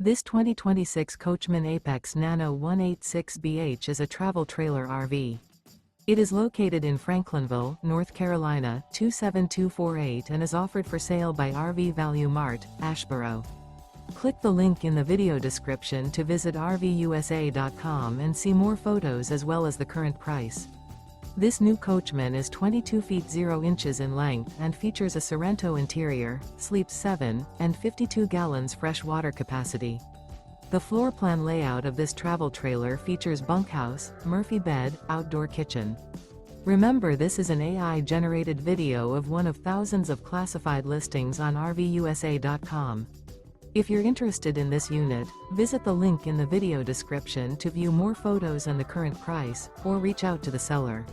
This 2026 Coachmen Apex Nano 186BH is a travel trailer RV. It is located in Franklinville, North Carolina, 27248 and is offered for sale by RV Value Mart, Asheboro. Click the link in the video description to visit RVUSA.com and see more photos as well as the current price. This new Coachmen is 22 feet 0 inches in length and features a Sorrento interior, sleeps 7, and 52 gallons fresh water capacity. The floor plan layout of this travel trailer features bunkhouse, Murphy bed, outdoor kitchen. Remember, this is an AI-generated video of one of thousands of classified listings on RVUSA.com. If you're interested in this unit, visit the link in the video description to view more photos and the current price, or reach out to the seller.